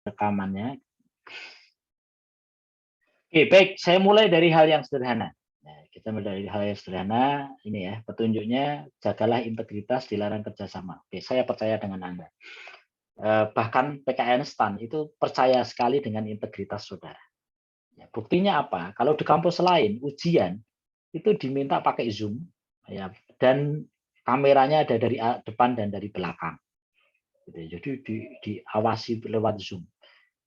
rekamannya. Oke, baik. Saya mulai dari hal yang sederhana. Nah, kita mulai dari hal yang sederhana. Ini ya, petunjuknya, jagalah integritas, dilarang kerjasama. Oke, saya percaya dengan Anda. Bahkan PKN STAN itu percaya sekali dengan integritas saudara. Ya, buktinya apa? Kalau di kampus lain, ujian, itu diminta pakai Zoom, ya, dan kameranya ada dari depan dan dari belakang. Jadi diawasi lewat Zoom.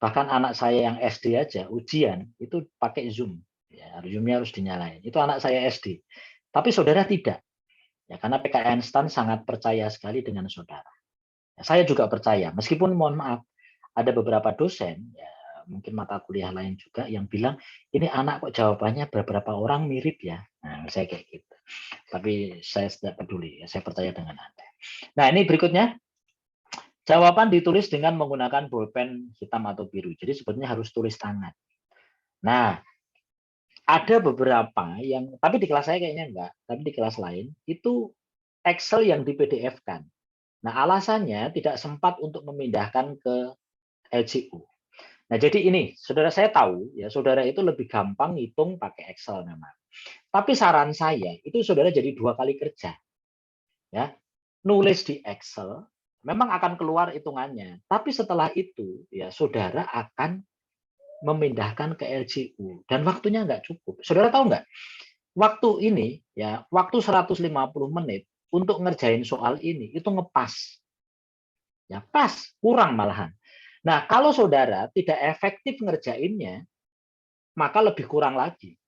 Bahkan anak saya yang SD aja ujian itu pakai Zoom. Ya, Zoom-nya harus dinyalain. Itu anak saya SD. Tapi saudara tidak. Ya, karena PKN STAN sangat percaya sekali dengan saudara. Ya, saya juga percaya. Meskipun mohon maaf, ada beberapa dosen, ya, mungkin mata kuliah lain juga yang bilang, ini anak kok jawabannya beberapa orang mirip ya. Nah, saya kayak gitu. Tapi saya tidak peduli. Ya, saya percaya dengan Anda. Nah, ini berikutnya. Jawaban ditulis dengan menggunakan bolpen hitam atau biru. Jadi sebetulnya harus tulis tangan. Nah, ada beberapa yang, tapi di kelas saya kayaknya enggak, tapi di kelas lain itu Excel yang di PDF-kan. Nah, alasannya tidak sempat untuk memindahkan ke LCU. Nah, jadi ini, saudara saya tahu, ya saudara itu lebih gampang hitung pakai Excel memang. Tapi saran saya, itu saudara jadi 2 kali kerja. Ya, nulis di Excel, memang akan keluar hitungannya. Tapi setelah itu, ya saudara akan memindahkan ke LCU dan waktunya nggak cukup. Saudara tahu nggak? Waktu ini, ya waktu 150 menit untuk ngerjain soal ini itu ngepas. Ya pas, kurang malahan. Nah, kalau saudara tidak efektif ngerjainnya, maka lebih kurang lagi.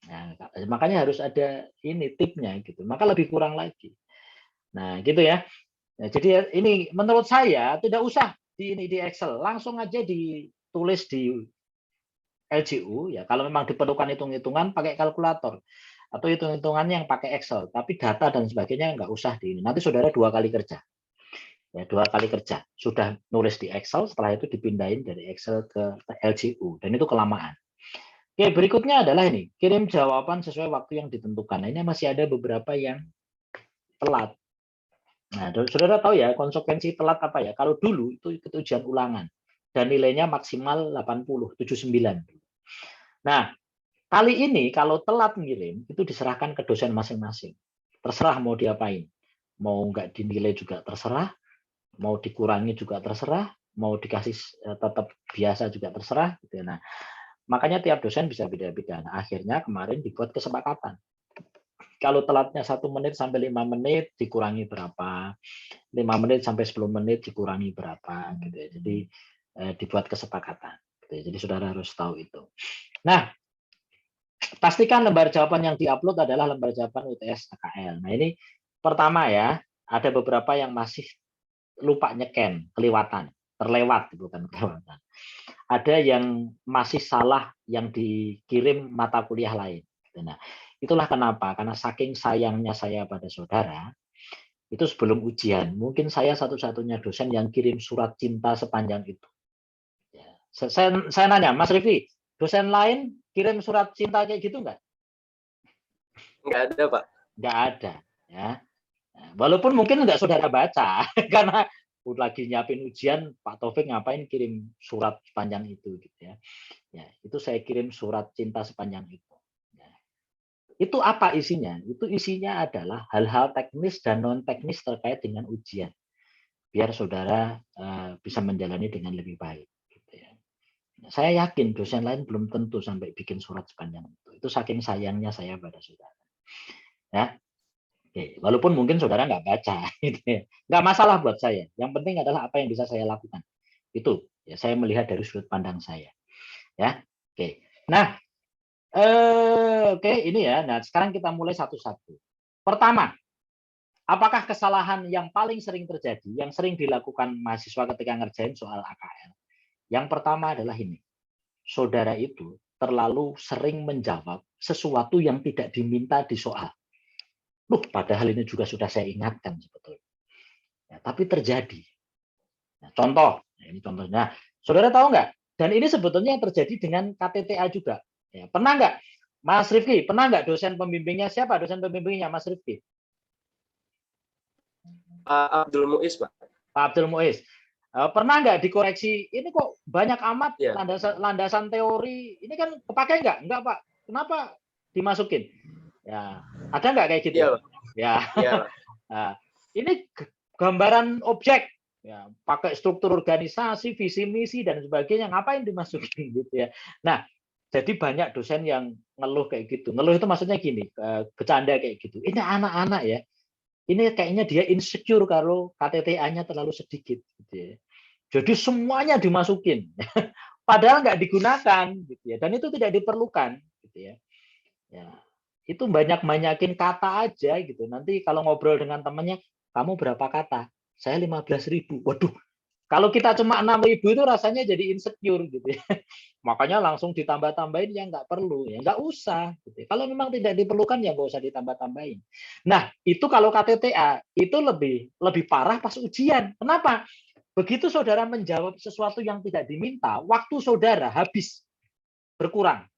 Nah, makanya harus ada ini tipnya gitu. Maka lebih kurang lagi. Nah, gitu ya. Nah, jadi ini menurut saya tidak usah di Excel, langsung aja ditulis di LCU ya. Kalau memang diperlukan hitung-hitungan pakai kalkulator atau hitung-hitungannya yang pakai Excel, tapi data dan sebagainya nggak usah di ini. Nanti saudara 2 kali kerja. Ya, 2 kali kerja. Sudah nulis di Excel, setelah itu dipindahin dari Excel ke LCU dan itu kelamaan. Oke, berikutnya adalah ini, kirim jawaban sesuai waktu yang ditentukan. Nah, ini masih ada beberapa yang telat. Nah, saudara tahu ya konsekuensi telat apa ya? Kalau dulu itu ikut ujian ulangan dan nilainya maksimal 80, 79. Nah, kali ini kalau telat ngirim itu diserahkan ke dosen masing-masing. Terserah mau diapain. Mau nggak dinilai juga terserah, mau dikurangi juga terserah, mau dikasih tetap biasa juga terserah. Gitu. Nah, makanya tiap dosen bisa beda-beda. Nah, akhirnya kemarin dibuat kesepakatan. Kalau telatnya 1 menit sampai 5 menit dikurangi berapa, 5 menit sampai 10 menit dikurangi berapa, gitu ya. Jadi dibuat kesepakatan. Gitu ya. Jadi saudara harus tahu itu. Nah, pastikan lembar jawaban yang diupload adalah lembar jawaban UTS KKL. Nah, ini pertama ya, ada beberapa yang masih lupa nyeken, kelewatan, terlewat bukan kelewatan. Ada yang masih salah yang dikirim mata kuliah lain. Nah, itulah kenapa, karena saking sayangnya saya pada saudara, itu sebelum ujian, mungkin saya satu-satunya dosen yang kirim surat cinta sepanjang itu. Ya. Saya nanya, Mas Rifki, dosen lain kirim surat cinta kayak gitu nggak? Nggak ada, Pak. Nggak ada. Ya. Walaupun mungkin nggak saudara baca, karena lagi nyiapin ujian, Pak Taufik ngapain kirim surat sepanjang itu, gitu ya. Ya, itu saya kirim surat cinta sepanjang itu. Ya. Itu apa isinya? Itu isinya adalah hal-hal teknis dan non teknis terkait dengan ujian, biar saudara bisa menjalani dengan lebih baik. Gitu ya. Saya yakin dosen lain belum tentu sampai bikin surat sepanjang itu. Itu saking sayangnya saya pada saudara. Ya, oke. Walaupun mungkin saudara nggak baca, gitu ya. Nggak masalah buat saya. Yang penting adalah apa yang bisa saya lakukan. Itu ya, saya melihat dari sudut pandang saya. Ya, oke. Nah, oke ini ya. Nah, sekarang kita mulai satu-satu. Pertama, apakah kesalahan yang paling sering terjadi, yang sering dilakukan mahasiswa ketika ngerjain soal AKL? Yang pertama adalah ini. Saudara itu terlalu sering menjawab sesuatu yang tidak diminta di soal. Padahal ini juga sudah saya ingatkan sebetulnya. Ya, tapi terjadi. Nah, contoh, ini contohnya. Saudara tahu nggak? Dan ini sebetulnya yang terjadi dengan KTTA juga. Ya, pernah nggak, Mas Rifki? Pernah nggak dosen pembimbingnya siapa? Dosen pembimbingnya Mas Rifki? Pak Abdul Muiz, Pak. Pak Abdul Muiz. Pernah nggak dikoreksi? Ini kok banyak amat Iya. landasan teori. Ini kan kepakai nggak? Enggak, Pak. Kenapa dimasukin? Ya, ada nggak kayak gitu? Iya, Pak. Ya. Iya, Pak. Nah, ini gambaran objek. Ya, pakai struktur organisasi, visi misi dan sebagainya. Ngapain dimasukin gitu ya? Nah, jadi banyak dosen yang ngeluh kayak gitu. Ngeluh itu maksudnya gini, bercanda kayak gitu. Ini anak-anak ya, ini kayaknya dia insecure kalau KTTA-nya terlalu sedikit. Gitu ya. Jadi semuanya dimasukin, padahal nggak digunakan, gitu ya. Dan itu tidak diperlukan, gitu ya. Ya, itu banyakin kata aja, gitu. Nanti kalau ngobrol dengan temannya, kamu berapa kata? Saya 15.000. Waduh, kalau kita cuma 6.000 itu rasanya jadi insecure, gitu ya. Makanya langsung ditambah-tambahin yang nggak perlu, ya nggak usah. Gitu. Kalau memang tidak diperlukan ya nggak usah ditambah-tambahin. Nah itu kalau KTTA itu lebih parah pas ujian. Kenapa? Begitu saudara menjawab sesuatu yang tidak diminta, waktu saudara habis berkurang,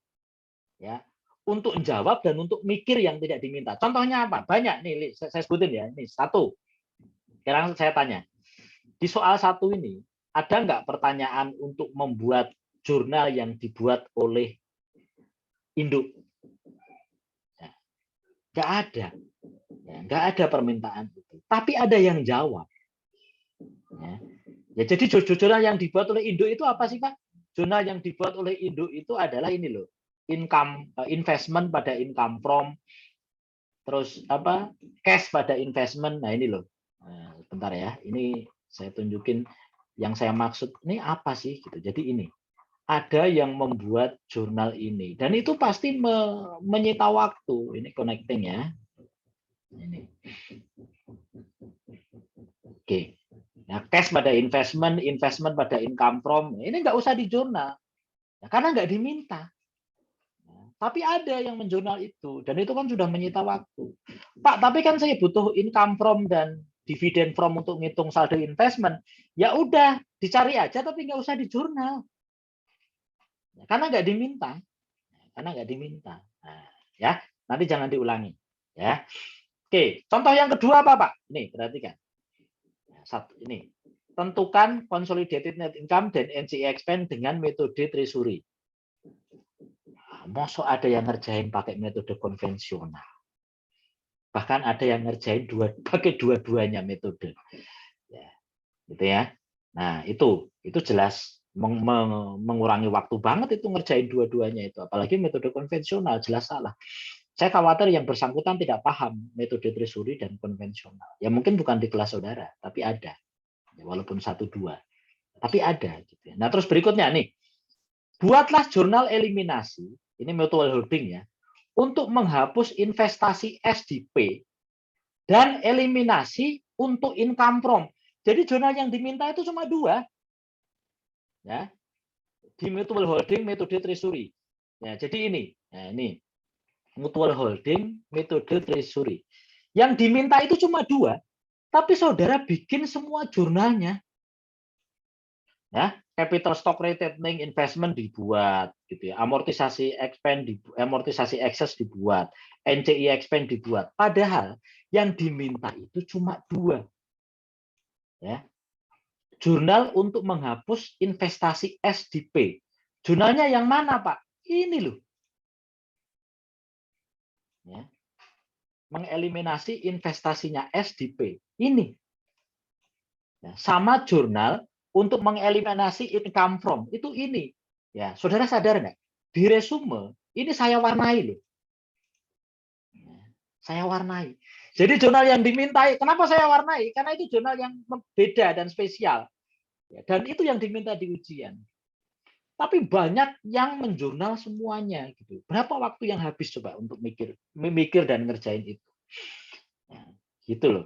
ya untuk menjawab dan untuk mikir yang tidak diminta. Contohnya apa? Banyak nih, saya sebutin ya. Ini satu. Sekarang saya tanya, di soal satu ini ada nggak pertanyaan untuk membuat jurnal yang dibuat oleh induk? Ya, nggak ada, ya, nggak ada permintaan itu. Tapi ada yang jawab. Ya, ya jadi jurnal yang dibuat oleh induk itu apa sih Pak? Jurnal yang dibuat oleh induk itu adalah ini loh, income investment pada income from, terus apa cash pada investment. Nah ini loh, bentar ya, ini saya tunjukin yang saya maksud ini apa sih gitu. Jadi ini ada yang membuat jurnal ini dan itu pasti menyita waktu. Ini connecting ya. Ini. Oke. Nah, cash pada investment, investment pada income from. Ini nggak usah di jurnal. Ya, karena nggak diminta. Tapi ada yang menjurnal itu dan itu kan sudah menyita waktu. Pak, tapi kan saya butuh income from dan dividen from untuk ngitung saldo investment. Ya udah, dicari aja tapi nggak usah di jurnal. Karena nggak diminta. Karena nggak diminta. Nah, ya, nanti jangan diulangi. Ya. Oke, contoh yang kedua apa, Pak? Nih, perhatikan. Satu ini. Tentukan consolidated net income dan NCI expense dengan metode treasury. Mosok ada yang ngerjain pakai metode konvensional. Bahkan ada yang ngerjain pakai dua-duanya metode. Ya, gitu ya. Nah, itu jelas mengurangi waktu banget itu ngerjain dua-duanya itu. Apalagi metode konvensional jelas salah. Saya khawatir yang bersangkutan tidak paham metode treasury dan konvensional. Ya mungkin bukan di kelas saudara, tapi ada. Ya, walaupun 1-2. Tapi ada. Gitu ya. Nah, terus berikutnya nih. Buatlah jurnal eliminasi, ini mutual holding ya, untuk menghapus investasi SDP dan eliminasi untuk income from. Jadi jurnal yang diminta itu cuma 2. Ya. Di mutual holding metode treasury. Ya, jadi ini. Nah, ini mutual holding metode treasury. Yang diminta itu cuma 2, tapi saudara bikin semua jurnalnya. Ya, capital stock retaining investment dibuat gitu ya, amortisasi excess dibuat, NCI expense dibuat, padahal yang diminta itu cuma 2 ya. Jurnal untuk menghapus investasi SDP. Jurnalnya yang mana Pak? Ini loh ya. Mengeliminasi investasinya SDP ini ya. Sama jurnal untuk mengeliminasi income from itu ini. Ya, saudara sadar nggak? Di resume ini saya warnai loh. Saya warnai. Jadi jurnal yang dimintai, kenapa saya warnai? Karena itu jurnal yang beda dan spesial. Dan itu yang diminta di ujian. Tapi banyak yang menjurnal semuanya gitu. Berapa waktu yang habis coba untuk mikir dan ngerjain itu? Gitu loh.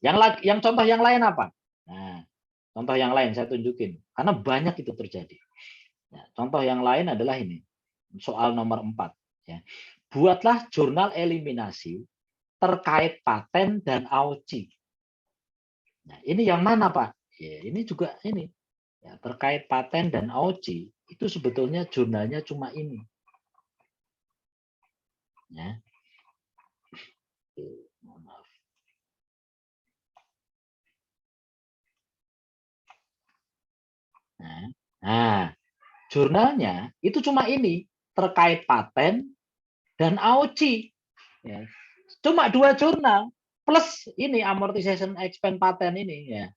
Yang contoh yang lain apa? Nah, contoh yang lain saya tunjukin karena banyak itu terjadi. Nah, contoh yang lain adalah ini. Soal nomor 4 ya. Buatlah jurnal eliminasi terkait paten dan AOC. Nah, ini yang mana, Pak? Ya, ini juga ini. Ya, terkait paten dan AOC itu sebetulnya jurnalnya cuma ini. Ya. Maaf. Nah, jurnalnya itu cuma ini terkait paten dan AOC. Ya. Cuma 2 jurnal plus ini amortization expense paten ini ya.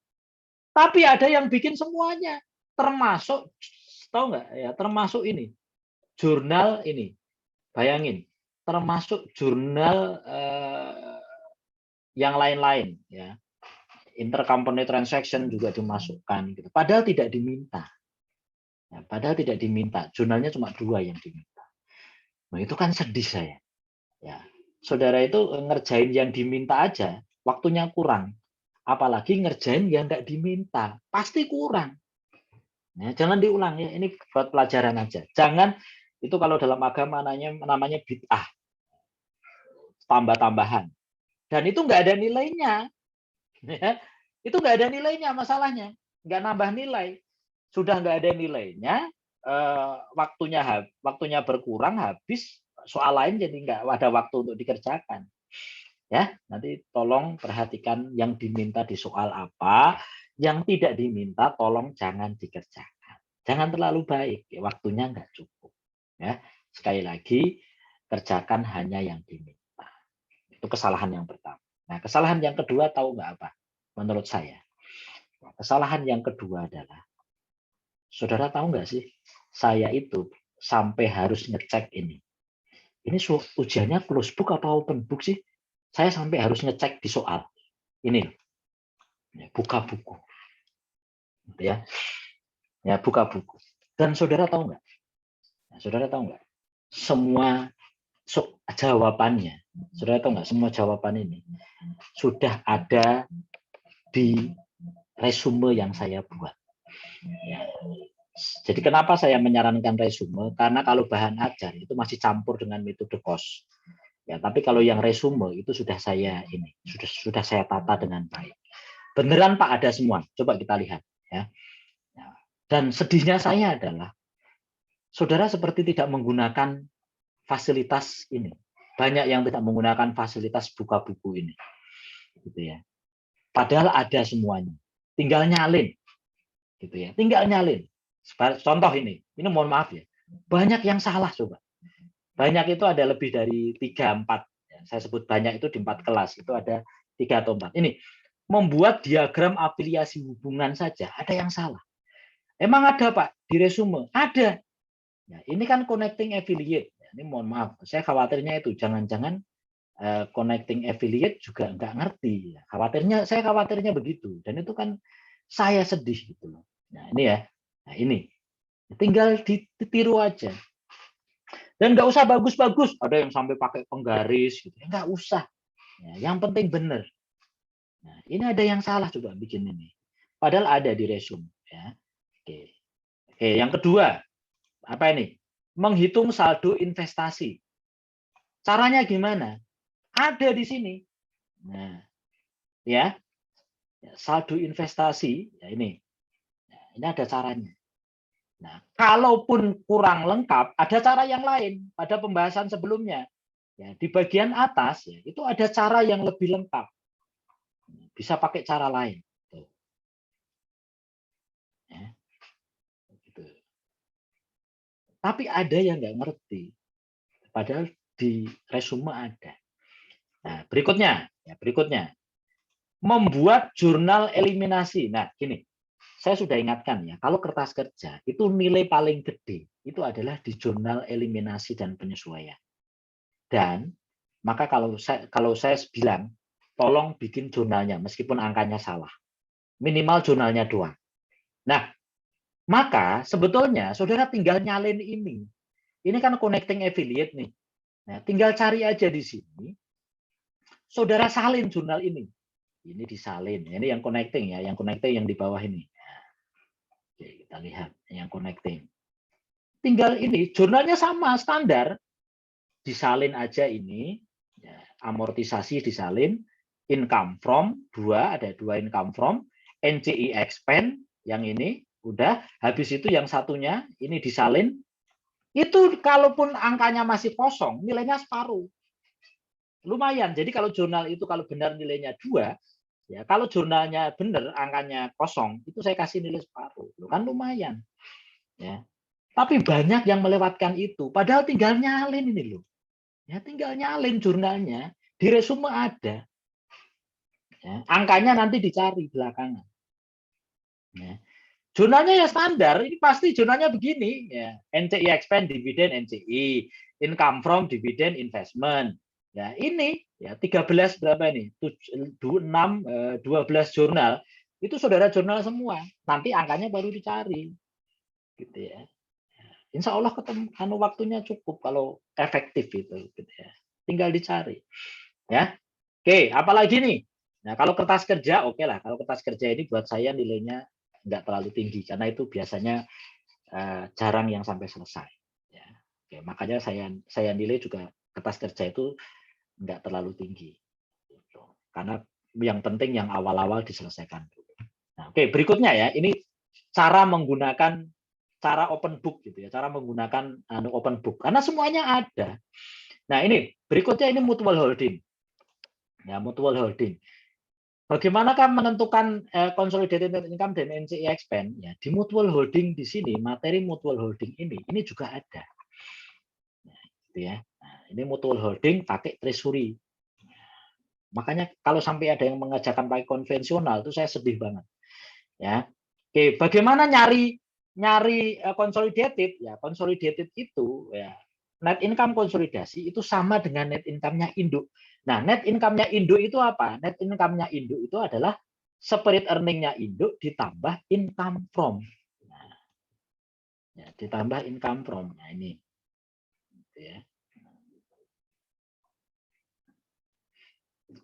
Tapi ada yang bikin semuanya, termasuk tahu nggak ya, termasuk ini jurnal ini. Bayangin, termasuk jurnal yang lain-lain ya. Intercompany transaction juga dimasukkan gitu. Padahal tidak diminta. Ya, padahal tidak diminta. Jurnalnya cuma 2 yang diminta. Nah, itu kan sedih saya. Ya. Saudara itu ngerjain yang diminta aja, waktunya kurang. Apalagi ngerjain yang nggak diminta, pasti kurang. Ya, jangan diulang ya, ini buat pelajaran aja. Jangan, itu kalau dalam agama namanya bid'ah, tambah-tambahan. Dan itu nggak ada nilainya. Ya. Itu nggak ada nilainya masalahnya. Nggak nambah nilai. Sudah nggak ada nilainya, waktunya berkurang, habis, soal lain jadi nggak ada waktu untuk dikerjakan. Ya, nanti tolong perhatikan yang diminta di soal apa, yang tidak diminta tolong jangan dikerjakan. Jangan terlalu baik, waktunya nggak cukup. Ya, sekali lagi kerjakan hanya yang diminta. Itu kesalahan yang pertama. Nah, kesalahan yang kedua tahu nggak apa? Menurut saya, kesalahan yang kedua adalah, saudara tahu nggak sih, saya itu sampai harus ngecek ini. Ini ujiannya close book atau open book sih? Saya sampai harus ngecek di soal. Ini, buka buku. Ya, buka buku. Dan saudara tahu nggak? Saudara tahu nggak? Semua jawabannya, saudara tahu nggak? Semua jawaban ini sudah ada di resume yang saya buat. Ya. Jadi kenapa saya menyarankan resume? Karena kalau bahan ajar itu masih campur dengan metode KOS. Ya, tapi kalau yang resume itu sudah saya saya tata dengan baik. Beneran Pak ada semua. Coba kita lihat ya. Dan sedihnya saya adalah saudara seperti tidak menggunakan fasilitas ini. Banyak yang tidak menggunakan fasilitas buka buku ini. Gitu ya. Padahal ada semuanya. Tinggal nyalin. Gitu ya. Tinggal nyalin. Contoh ini mohon maaf ya. Banyak yang salah coba. Banyak itu ada lebih dari 3-4. Saya sebut banyak itu di 4 kelas. Itu ada 3 atau 4. Ini membuat diagram afiliasi hubungan saja ada yang salah. Emang ada Pak di resume? Ada. Nah, ini kan connecting affiliate. Ini mohon maaf, saya khawatirnya itu jangan-jangan connecting affiliate juga nggak ngerti. Saya khawatirnya begitu. Dan itu kan saya sedih gitu loh. Nah ini ya. Nah ini tinggal ditiru aja. Dan nggak usah bagus-bagus. Ada yang sampai pakai penggaris gitu. Nggak usah. Ya, yang penting benar. Nah, ini ada yang salah coba bikin ini. Padahal ada di resume. Ya. Oke, yang kedua apa ini? Menghitung saldo investasi. Caranya gimana? Ada di sini. Nah, ya saldo investasi ya ini. Ini ada caranya. Nah, kalaupun kurang lengkap, ada cara yang lain pada pembahasan sebelumnya. Ya, di bagian atas ya, itu ada cara yang lebih lengkap. Bisa pakai cara lain. Tuh. Ya. Gitu. Tapi ada yang nggak ngerti. Padahal di resume ada. Nah, berikutnya. Membuat jurnal eliminasi. Nah, gini. Saya sudah ingatkan ya, kalau kertas kerja itu nilai paling gede itu adalah di jurnal eliminasi dan penyesuaian. Dan maka kalau saya bilang tolong bikin jurnalnya meskipun angkanya salah. Minimal jurnalnya doang. Nah, maka sebetulnya saudara tinggal nyalin ini. Ini kan connecting affiliate nih. Nah, tinggal cari aja di sini. Saudara salin jurnal ini. Ini disalin. Ini yang connecting ya, yang connecting yang di bawah ini. Oke, kita lihat yang connecting. Tinggal ini, jurnalnya sama, standar. Disalin aja ini, ya, amortisasi disalin, income from, ada dua income from, NCI expense, yang ini, udah. Habis itu yang satunya, ini disalin, itu kalaupun angkanya masih kosong, nilainya separuh. Lumayan, jadi kalau jurnal itu kalau benar nilainya 2, Ya, kalau jurnalnya benar, angkanya kosong, itu saya kasih nilai separuh. Loh, kan lumayan. Ya. Tapi banyak yang melewatkan itu. Padahal tinggal nyalin ini loh. Ya, tinggal nyalin jurnalnya. Di resume ada. Ya. Angkanya nanti dicari belakangan. Ya. Jurnalnya ya standar. Ini pasti jurnalnya begini. Ya. NCI expand dividend NCI. Income from dividend investment. Ya, ini ya 13 berapa ini? 6 12 jurnal. Itu saudara jurnal semua. Nanti angkanya baru dicari. Gitu ya. Insya Allah ketemu waktunya cukup kalau efektif itu gitu ya. Tinggal dicari. Ya. Oke, apalagi nih? Nah, kalau kertas kerja oke lah. Kalau kertas kerja ini buat saya nilainya nggak terlalu tinggi karena itu biasanya jarang yang sampai selesai. Ya. Oke, makanya saya nilai juga kertas kerja itu nggak terlalu tinggi. Gitu. Karena yang penting yang awal-awal diselesaikan dulu. Nah, oke, berikutnya ya, ini cara menggunakan cara open book gitu ya, cara menggunakan open book karena semuanya ada. Nah, ini berikutnya ini mutual holding. Ya, mutual holding. Bagaimanakah menentukan consolidated net income dan NCI expand? Ya, di mutual holding di sini, materi mutual holding ini juga ada. Nah, gitu ya. Nah, ini mutual holding pakai treasury. Makanya kalau sampai ada yang mengajarkan pakai konvensional itu saya sedih banget. Ya. Oke, bagaimana nyari consolidated? Ya, consolidated itu ya net income konsolidasi itu sama dengan net income-nya induk. Nah, net income-nya induk itu apa? Net income-nya induk itu adalah spirit earning-nya induk ditambah income from. Nah, ya, ditambah income from. Nah, ini. Ya.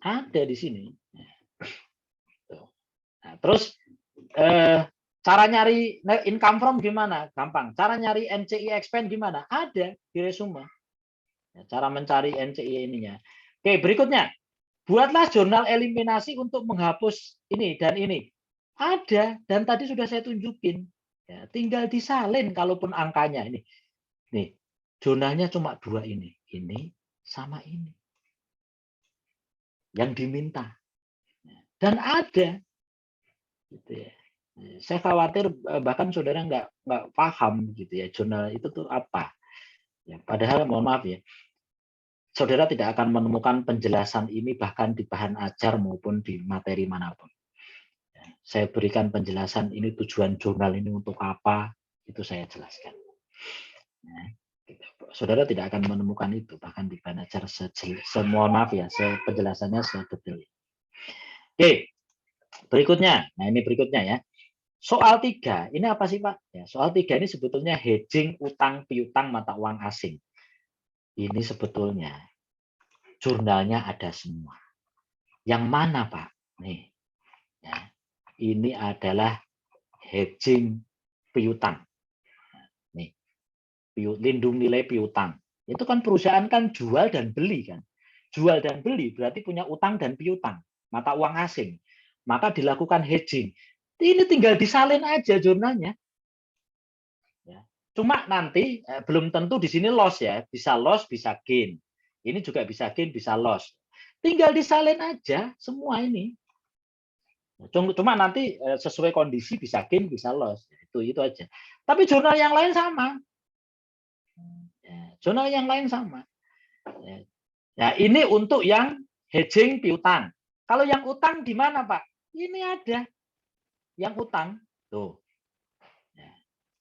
Ada di sini. Nah, terus cara nyari income from gimana? Gampang. Cara nyari NCI expand gimana? Ada di resume. Cara mencari NCI ininya. Oke, berikutnya. Buatlah jurnal eliminasi untuk menghapus ini dan ini. Ada, dan tadi sudah saya tunjukin. Ya, tinggal disalin kalaupun angkanya ini. Nih, jurnalnya cuma dua ini. Ini sama ini. Yang diminta. Dan ada. Gitu ya. Saya khawatir bahkan saudara nggak paham gitu ya jurnal itu tuh apa. Ya, padahal mohon maaf ya, saudara tidak akan menemukan penjelasan ini bahkan di bahan ajar maupun di materi manapun. Ya, saya berikan penjelasan ini tujuan jurnal ini untuk apa, itu saya jelaskan. Ya, gitu. Saudara tidak akan menemukan itu bahkan di bahan ajar mohon maaf ya, penjelasannya sedetail. Oke, berikutnya. Nah ini berikutnya ya. Soal 3, ini apa sih Pak? Ya, soal 3 ini sebetulnya hedging utang piutang mata uang asing. Ini sebetulnya jurnalnya ada semua. Yang mana Pak? Nih, ya, ini adalah hedging piutang. Nih, lindung nilai piutang. Itu kan perusahaan kan jual dan beli kan. Jual dan beli berarti punya utang dan piutang, mata uang asing. Maka dilakukan hedging. Ini tinggal disalin aja jurnalnya. Ya. Cuma nanti belum tentu di sini loss ya, bisa loss, bisa gain. Ini juga bisa gain, bisa loss. Tinggal disalin aja semua ini. Cuma nanti sesuai kondisi bisa gain, bisa loss. Itu aja. Tapi jurnal yang lain sama. Ya, jurnal yang lain sama. Ya. Ya, ini untuk yang hedging piutang. Kalau yang utang di mana Pak? Ini ada. Yang utang. Tuh. Ya.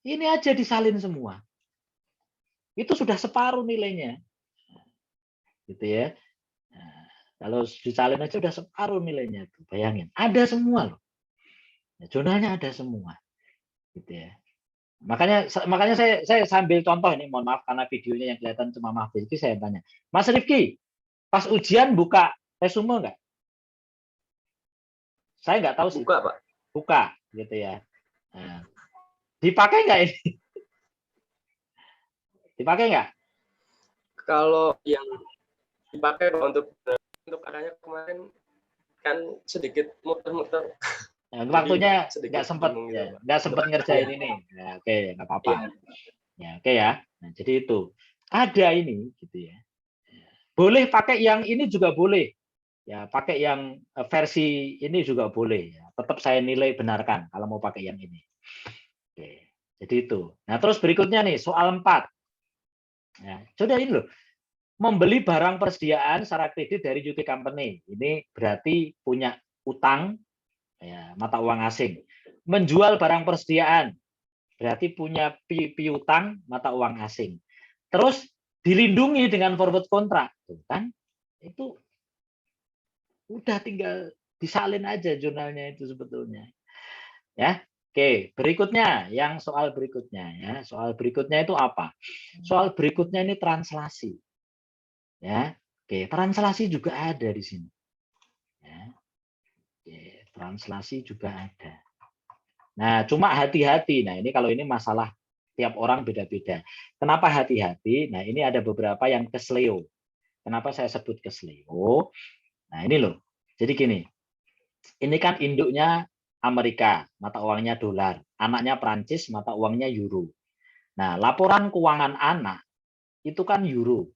Ini aja disalin semua. Itu sudah separuh nilainya. Gitu ya. Nah, kalau disalin aja udah separuh nilainya tuh, bayangin. Ada semua loh. Ya, jurnalnya ada semua. Gitu ya. Makanya saya sambil contoh ini, mohon maaf karena videonya yang kelihatan cuma Mas Rifki, saya tanya. Mas Rifki, pas ujian buka resume enggak? Saya nggak tahu sih. Buka, Pak. Buka gitu ya. Nah, dipakai nggak ini? Dipakai nggak? Kalau yang dipakai Pak, untuk angkanya kemarin kan sedikit muter-muter. Nah, waktunya nggak sempat gitu, ya, nggak sempat ngerjain ini. Ya, oke, nggak apa-apa. Iya. Ya, oke ya. Nah, jadi itu ada ini gitu ya. Boleh pakai yang ini juga boleh. ya pakai yang versi ini juga boleh. Ya. Tetap saya nilai benarkan kalau mau pakai yang ini. Oke, jadi itu. Nah, terus berikutnya nih, soal 4. Ya, sudah ini loh. Membeli barang persediaan secara kredit dari UK Company. Ini berarti punya utang, ya, mata uang asing. Menjual barang persediaan, berarti punya piutang, mata uang asing. Terus dilindungi dengan forward kontrak. Kan? Itu udah tinggal disalin aja jurnalnya itu sebetulnya. Ya, oke. Berikutnya, yang soal berikutnya ya. Soal berikutnya itu apa? Soal berikutnya ini translasi. Ya, oke. Translasi juga ada di sini. Ya, oke. Translasi juga ada. Nah, cuma hati-hati. Nah, ini kalau ini masalah tiap orang beda-beda. Kenapa hati-hati? Nah, ini ada beberapa yang kesleo. Kenapa saya sebut kesleo? Nah, ini loh. Jadi gini, ini kan induknya Amerika, mata uangnya dolar. Anaknya Prancis, mata uangnya euro. Nah, laporan keuangan anak itu kan euro.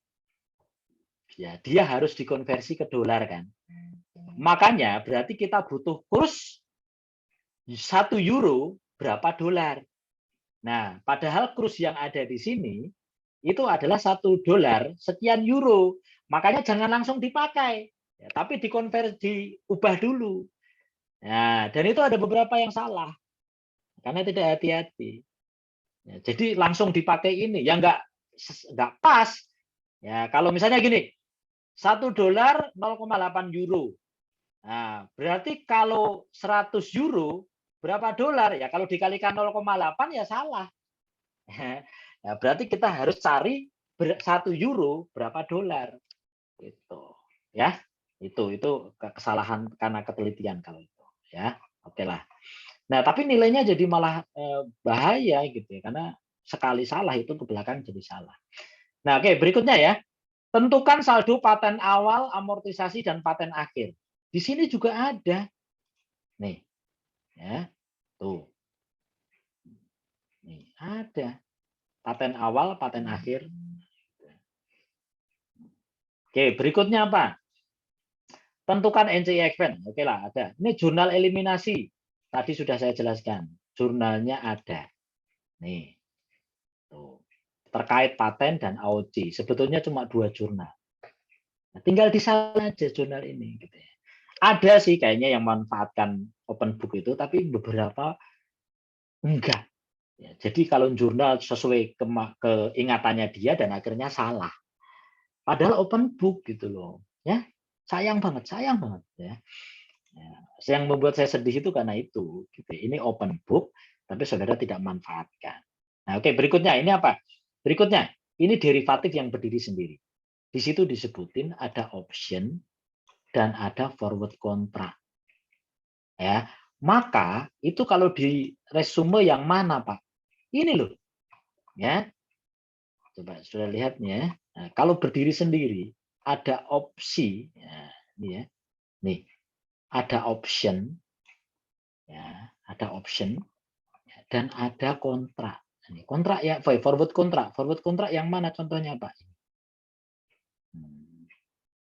Ya, dia harus dikonversi ke dolar kan. Makanya berarti kita butuh kurs 1 euro berapa dolar. Nah, padahal kurs yang ada di sini itu adalah 1 dolar sekian euro. Makanya jangan langsung dipakai. Ya, tapi dikonversi, diubah dulu. Nah, dan itu ada beberapa yang salah karena tidak hati-hati. Ya, jadi langsung dipakai ini, ya nggak pas. Ya, kalau misalnya gini, 1 dolar 0,8 euro. Nah, berarti kalau 100 euro berapa dolar? Ya kalau dikalikan 0,8 ya salah. Ya, berarti kita harus cari 1 euro berapa dolar. Gitu. Ya, itu kesalahan karena ketelitian kalau itu. Ya, oke lah. Nah, tapi nilainya jadi malah bahaya gitu ya, karena sekali salah itu ke belakang jadi salah. Nah, oke, berikutnya ya. Tentukan saldo paten awal, amortisasi dan paten akhir. Di sini juga ada. Nih, ya. Tuh. Nih, ada. Paten awal, paten akhir. Oke, berikutnya apa? Tentukan NCI event. Oke lah, ada. Ini jurnal eliminasi. Tadi sudah saya jelaskan. Jurnalnya ada. Nih. Tuh. Terkait paten dan AOC. Sebetulnya cuma 2 jurnal. Nah, tinggal disalin aja jurnal ini. Gitu ya. Ada sih kayaknya yang manfaatkan open book itu, tapi beberapa enggak. Ya, jadi kalau jurnal sesuai keingatannya dia dan akhirnya salah. Padahal open book gitu loh. Ya, sayang banget ya. Ya, yang membuat saya sedih itu karena itu. Gitu. Ini open book, tapi saudara tidak manfaatkan. Nah, oke, berikutnya ini apa? Berikutnya, ini derivatif yang berdiri sendiri. Di situ disebutin ada option dan ada forward contract. Ya, maka itu kalau di resume yang mana, Pak? Ini loh. Ya. Coba sudah lihat nih ya. Nah, kalau berdiri sendiri ada opsi ya, ini ya. Nih, ada option ya, ada option dan ada kontrak. Ini kontrak ya, forward kontrak. Forward kontrak yang mana contohnya, Pak?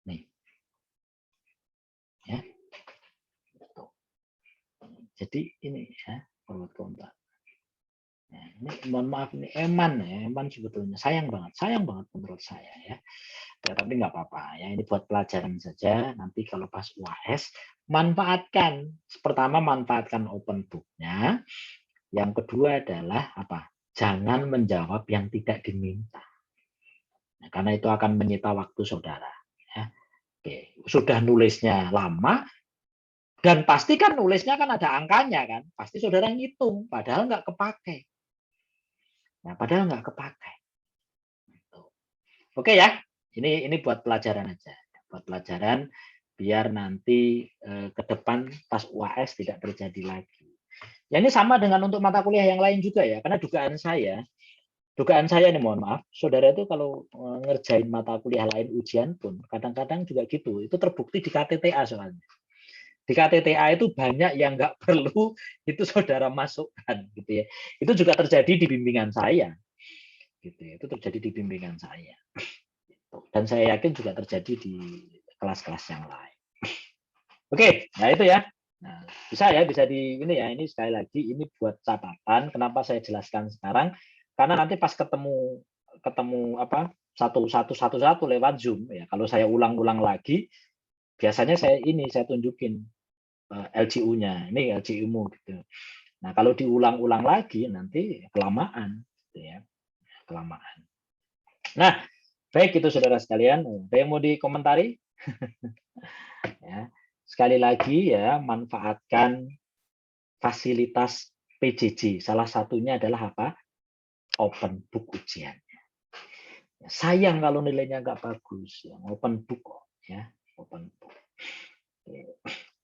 Nih. Ya. Jadi ini ya, forward kontrak. Nah, ini mohon maaf ini eman sebetulnya sayang banget menurut saya ya. Ya, tapi nggak apa-apa ya, ini buat pelajaran saja. Nanti kalau pas UAS manfaatkan. Pertama manfaatkan open book-nya. Yang kedua adalah apa? Jangan menjawab yang tidak diminta. Nah, karena itu akan menyita waktu saudara. Ya. Oke, sudah nulisnya lama dan pasti kan nulisnya kan ada angkanya kan. Pasti saudara ngitung, padahal nggak kepakai. Nah, padahal nggak kepakai. Oke ya, ini buat pelajaran aja, buat pelajaran biar nanti ke depan pas UAS tidak terjadi lagi. Ya ini sama dengan untuk mata kuliah yang lain juga ya, karena dugaan saya nih mohon maaf, saudara itu kalau ngerjain mata kuliah lain ujian pun kadang-kadang juga gitu, itu terbukti di KTTA soalnya. Di KTTA itu banyak yang nggak perlu itu saudara masukkan gitu ya. Itu juga terjadi di bimbingan saya, gitu ya. Itu terjadi di bimbingan saya. Dan saya yakin juga terjadi di kelas-kelas yang lain. Oke, nah itu ya. Nah, bisa di ini ya. Ini sekali lagi ini buat catatan. Kenapa saya jelaskan sekarang? Karena nanti pas ketemu apa satu lewat Zoom ya. Kalau saya ulang-ulang lagi, biasanya saya tunjukin LCU-nya. Ini LCU-mu gitu. Nah, kalau diulang-ulang lagi nanti kelamaan, gitu ya. Kelamaan. Nah, baik itu saudara sekalian. Ada yang mau dikomentari? Ya. Sekali lagi ya, manfaatkan fasilitas PJJ. Salah satunya adalah apa? Open book ujian. Sayang kalau nilainya nggak bagus. Ya. Open book ya, open book.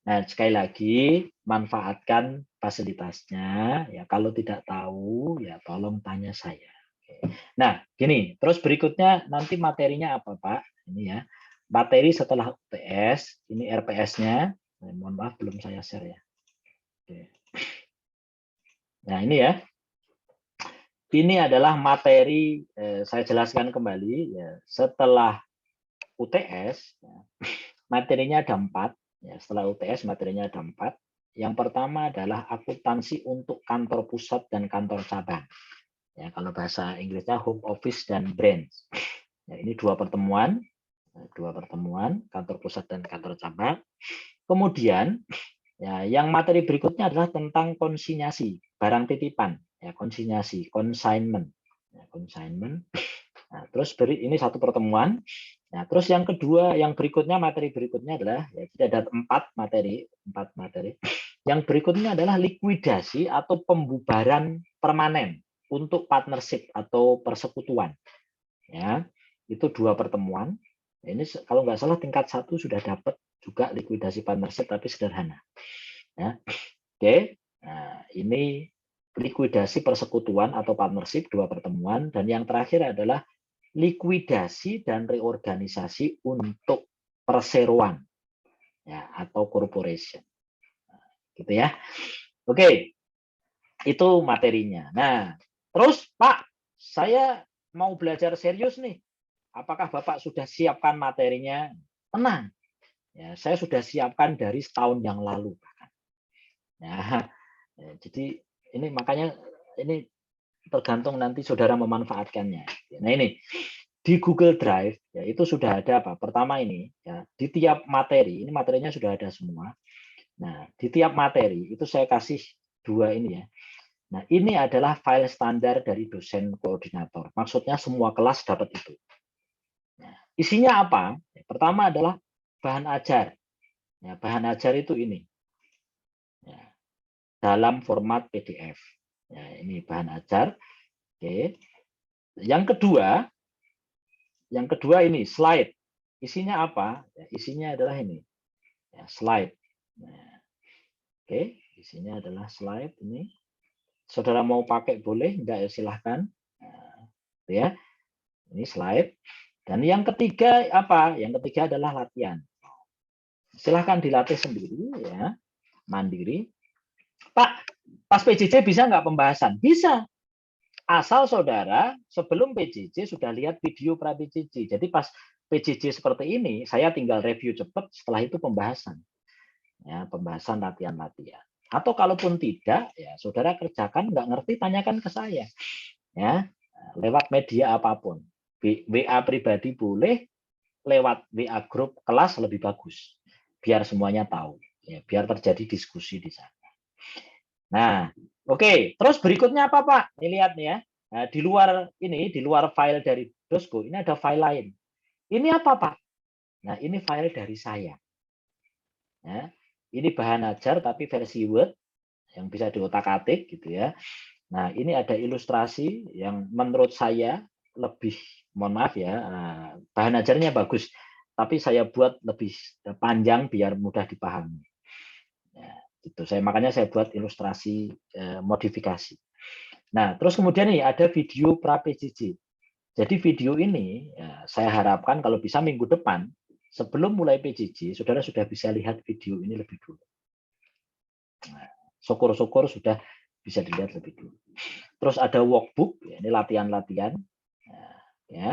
Nah, sekali lagi manfaatkan fasilitasnya. Ya, kalau tidak tahu ya tolong tanya saya. Nah, gini. Terus berikutnya nanti materinya apa, Pak? Ini ya. Materi setelah UTS, ini RPS-nya. Mohon maaf belum saya share ya. Oke. Nah, ini ya. Ini adalah materi, saya jelaskan kembali, ya, setelah UTS, ya, materinya ada 4. Ya, setelah UTS materinya ada 4. Yang pertama adalah akuntansi untuk kantor pusat dan kantor cabang. Ya, kalau bahasa Inggrisnya home office dan branch. Ya, ini 2 pertemuan, kantor pusat dan kantor cabang. Kemudian, ya, yang materi berikutnya adalah tentang konsinyasi, barang titipan. Ya, konsinyasi, consignment. Ya, consignment. Nah, terus ini satu pertemuan. Nah, terus yang kedua, yang berikutnya, materi berikutnya adalah, ya, jadi ada 4 materi. Yang berikutnya adalah likuidasi atau pembubaran permanen untuk partnership atau persekutuan. Ya, itu 2 pertemuan. Ini kalau nggak salah tingkat 1 sudah dapat juga likuidasi partnership, tapi sederhana. Ya. Oke, nah, ini likuidasi persekutuan atau partnership 2 pertemuan, dan yang terakhir adalah likuidasi dan reorganisasi untuk perseroan ya, atau corporation. Gitu ya. Oke, itu materinya. Nah, terus Pak, saya mau belajar serius nih. Apakah Bapak sudah siapkan materinya? Tenang. Ya, saya sudah siapkan dari setahun yang lalu. Ya, jadi ini makanya ini tergantung nanti saudara memanfaatkannya. Nah, ini di Google Drive ya itu sudah ada apa? Pertama ini ya, di tiap materi, ini materinya sudah ada semua. Nah, di tiap materi itu saya kasih 2 ini ya. Nah, ini adalah file standar dari dosen koordinator. Maksudnya semua kelas dapat itu. Nah, isinya apa? Pertama adalah bahan ajar. Ya, bahan ajar itu ini. Ya, dalam format PDF. Ya, ini bahan ajar. Oke. Yang kedua ini slide. Isinya apa? Ya, isinya adalah ini. Ya, slide. Nah, oke, isinya adalah slide ini. Saudara mau pakai boleh, enggak ya silahkan. Nah, ya. Ini slide. Dan yang ketiga apa? Yang ketiga adalah latihan. Silahkan dilatih sendiri ya, mandiri. Pak, pas PJJ bisa nggak pembahasan? Bisa. Asal saudara sebelum PJJ sudah lihat video pra PJJ. Jadi pas PJJ seperti ini, saya tinggal review cepat, setelah itu pembahasan. Ya, pembahasan latihan-latihan. Atau kalaupun tidak, ya saudara kerjakan, nggak ngerti, tanyakan ke saya. Ya, lewat media apapun. WA pribadi boleh, lewat WA grup kelas lebih bagus. Biar semuanya tahu. Ya, biar terjadi diskusi di sana. Nah, oke. Terus berikutnya apa, Pak? Ini lihat nih ya. Nah, di luar file dari Dosco, ini ada file lain. Ini apa, Pak? Nah, ini file dari saya. Ya, ini bahan ajar tapi versi Word yang bisa diotak-atik gitu ya. Nah, ini ada ilustrasi yang menurut saya lebih, mohon maaf ya, bahan ajarnya bagus, tapi saya buat lebih panjang biar mudah dipahami. Ya, gitu. Makanya saya buat ilustrasi modifikasi. Nah, terus kemudian nih ada video pra PJJ. Jadi video ini ya, saya harapkan kalau bisa minggu depan sebelum mulai PJJ, saudara sudah bisa lihat video ini lebih dulu. Nah, syukur-syukur sudah bisa dilihat lebih dulu. Terus ada workbook, ya, ini latihan-latihan. Nah, ya.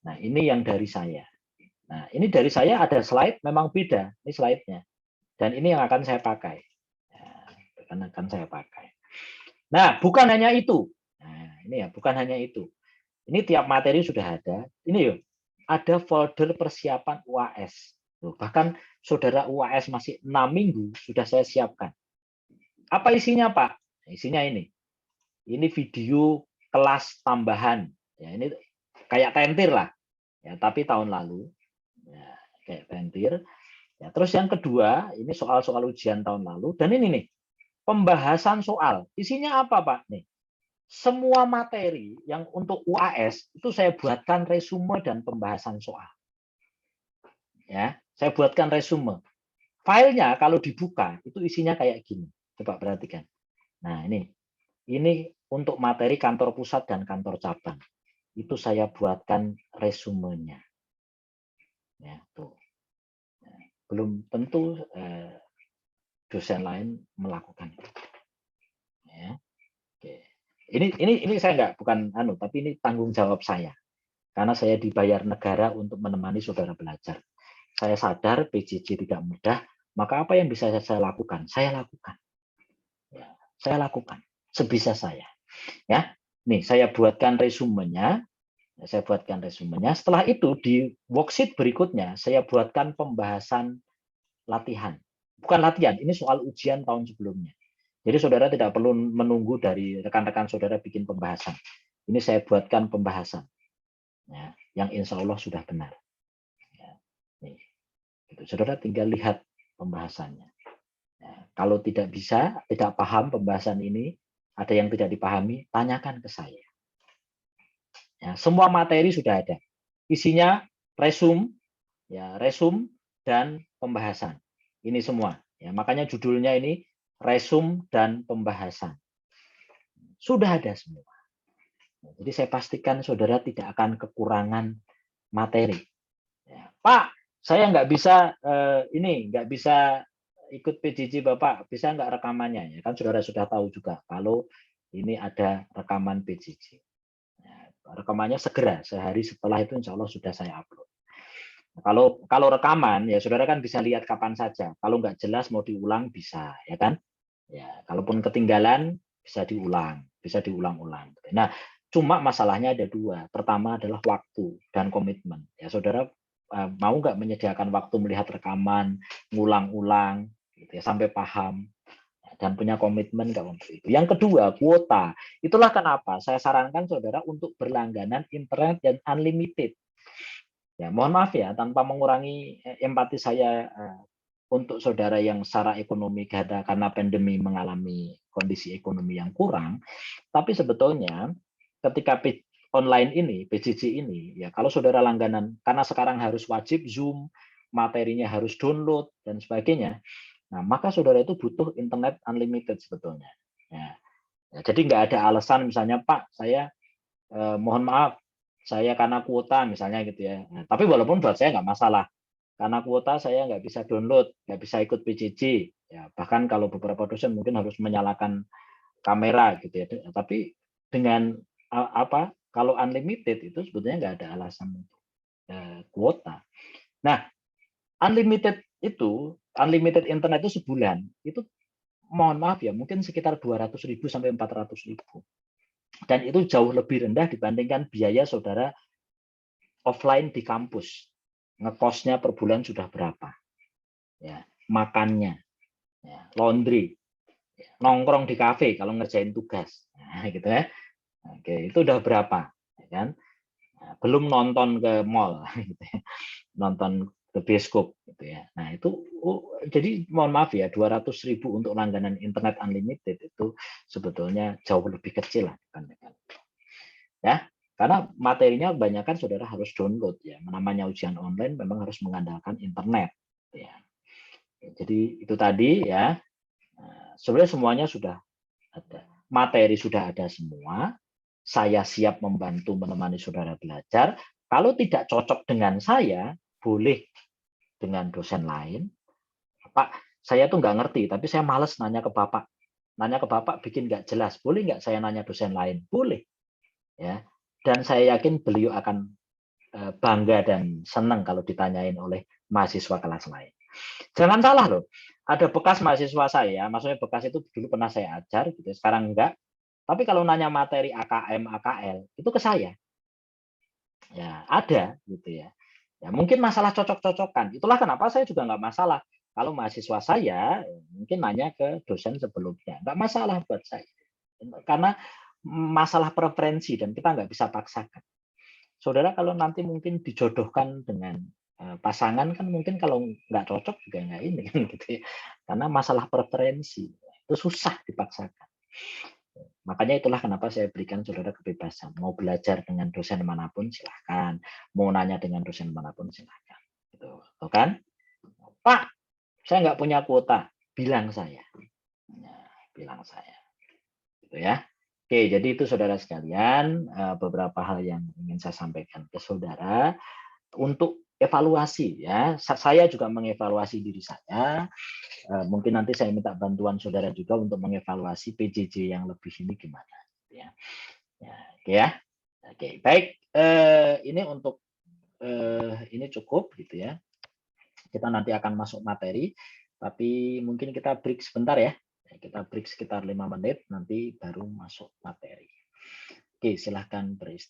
Nah, ini yang dari saya. Nah, ini dari saya ada slide, memang beda. Ini slide-nya. Dan ini yang akan saya pakai. Akan saya pakai. Nah, bukan hanya itu. Nah, ini ya, bukan hanya itu. Ini tiap materi sudah ada. Ini yuk, ada folder persiapan UAS. Bahkan saudara UAS masih 6 minggu sudah saya siapkan. Apa isinya, Pak? Isinya ini. Ini video kelas tambahan. Ya, ini kayak tentir lah. Ya, tapi tahun lalu. Ya, kayak tentir. Ya, terus yang kedua, ini soal-soal ujian tahun lalu. Dan ini nih, pembahasan soal. Isinya apa, Pak? Nih, semua materi yang untuk UAS itu saya buatkan resume dan pembahasan soal. Ya, saya buatkan resume. Filenya kalau dibuka itu isinya kayak gini. Coba perhatikan. Nah, ini untuk materi kantor pusat dan kantor cabang. Itu saya buatkan resumenya. Ya, tuh. Belum tentu dosen lain melakukan. Ya. Oke. Ini saya bukan tapi ini tanggung jawab saya. Karena saya dibayar negara untuk menemani saudara belajar. Saya sadar PJJ tidak mudah, maka apa yang bisa saya lakukan? Saya lakukan. Ya, saya lakukan sebisa saya. Ya, nih saya buatkan resumenya. Setelah itu di worksheet berikutnya saya buatkan pembahasan latihan. Bukan latihan, ini soal ujian tahun sebelumnya. Jadi saudara tidak perlu menunggu dari rekan-rekan saudara bikin pembahasan. Ini saya buatkan pembahasan. Ya, yang insya Allah sudah benar. Ya, nih, gitu. Saudara tinggal lihat pembahasannya. Ya, kalau tidak paham pembahasan ini, ada yang tidak dipahami, tanyakan ke saya. Ya, semua materi sudah ada. Isinya resum dan pembahasan. Ini semua. Ya, makanya judulnya ini resum dan pembahasan. Sudah ada semua. Jadi saya pastikan saudara tidak akan kekurangan materi. Ya, Pak, saya nggak bisa nggak bisa ikut PJJ Bapak, bisa nggak rekamannya? Ya, kan saudara sudah tahu juga kalau ini ada rekaman PJJ. Ya, rekamannya segera, sehari setelah itu insya Allah sudah saya upload. Kalau rekaman ya saudara kan bisa lihat kapan saja. Kalau nggak jelas mau diulang bisa, ya kan? Ya, kalaupun ketinggalan bisa diulang-ulang. Nah, cuma masalahnya ada dua. Pertama adalah waktu dan komitmen. Ya, saudara mau nggak menyediakan waktu melihat rekaman, ngulang-ulang, gitu ya, sampai paham dan punya komitmen nggak untuk itu. Yang kedua, kuota. Itulah kenapa saya sarankan saudara untuk berlangganan internet dan unlimited. Ya, mohon maaf ya, tanpa mengurangi empati saya untuk saudara yang secara ekonomi karena pandemi mengalami kondisi ekonomi yang kurang, tapi sebetulnya ketika online ini, PJJ ini, ya kalau saudara langganan, karena sekarang harus wajib Zoom, materinya harus download dan sebagainya, nah maka saudara itu butuh internet unlimited sebetulnya. Ya, jadi nggak ada alasan misalnya Pak, saya mohon maaf, saya karena kuota misalnya gitu ya. Nah, tapi walaupun buat saya nggak masalah. Karena kuota saya nggak bisa download, nggak bisa ikut PJJ. Ya, bahkan kalau beberapa dosen mungkin harus menyalakan kamera gitu ya. Tapi dengan kalau unlimited itu sebetulnya nggak ada alasan untuk kuota. Nah, unlimited internet itu sebulan itu mohon maaf ya mungkin sekitar 200.000 sampai 400.000. Dan itu jauh lebih rendah dibandingkan biaya saudara offline di kampus. Ngekosnya per bulan sudah berapa? Ya, makannya, ya, laundry, ya, nongkrong di kafe kalau ngerjain tugas, nah, gitu ya. Oke, itu udah berapa? Ya kan? Nah, belum nonton ke mall, gitu ya. Nonton ke bioskop, gitu ya. Nah itu, jadi mohon maaf ya, 200.000 untuk langganan internet unlimited itu sebetulnya jauh lebih kecil lah dibandingkan. Ya, karena materinya kebanyakan saudara harus download ya. Namanya ujian online memang harus mengandalkan internet. Ya. Jadi itu tadi ya. Sebenarnya semuanya sudah ada. Materi sudah ada semua. Saya siap membantu menemani saudara belajar. Kalau tidak cocok dengan saya, boleh dengan dosen lain. Pak, saya tuh nggak ngerti, tapi saya males nanya ke Bapak. Nanya ke Bapak bikin nggak jelas. Boleh nggak saya nanya dosen lain? Boleh. Ya. Dan saya yakin beliau akan bangga dan senang kalau ditanyain oleh mahasiswa kelas lain. Jangan salah loh, ada bekas mahasiswa saya, maksudnya bekas itu dulu pernah saya ajar, gitu, sekarang enggak. Tapi kalau nanya materi AKM, AKL, itu ke saya. Ya, ada gitu ya. Ya, mungkin masalah cocok-cocokan. Itulah kenapa saya juga nggak masalah. Kalau mahasiswa saya mungkin nanya ke dosen sebelumnya, nggak masalah buat saya. Karena masalah preferensi dan kita nggak bisa paksakan. Saudara kalau nanti mungkin dijodohkan dengan pasangan kan mungkin kalau nggak cocok juga nggak ini kan gitu ya. Karena masalah preferensi itu susah dipaksakan. Makanya itulah kenapa saya berikan saudara kebebasan. Mau belajar dengan dosen manapun silahkan. Mau nanya dengan dosen manapun silahkan. Gitu. Tuh kan? Pak, saya nggak punya kuota. Bilang saya. Nah, bilang saya. Gitu ya. Oke, jadi itu saudara sekalian beberapa hal yang ingin saya sampaikan ke saudara untuk evaluasi ya. Saya juga mengevaluasi diri saya. Mungkin nanti saya minta bantuan saudara juga untuk mengevaluasi PJJ yang lebih ini gimana. Ya, ya, oke ya. Oke, baik. Ini untuk ini cukup gitu ya. Kita nanti akan masuk materi, tapi mungkin kita break sebentar ya. Kita break sekitar 5 menit, nanti baru masuk materi. Oke, silahkan beristirahat.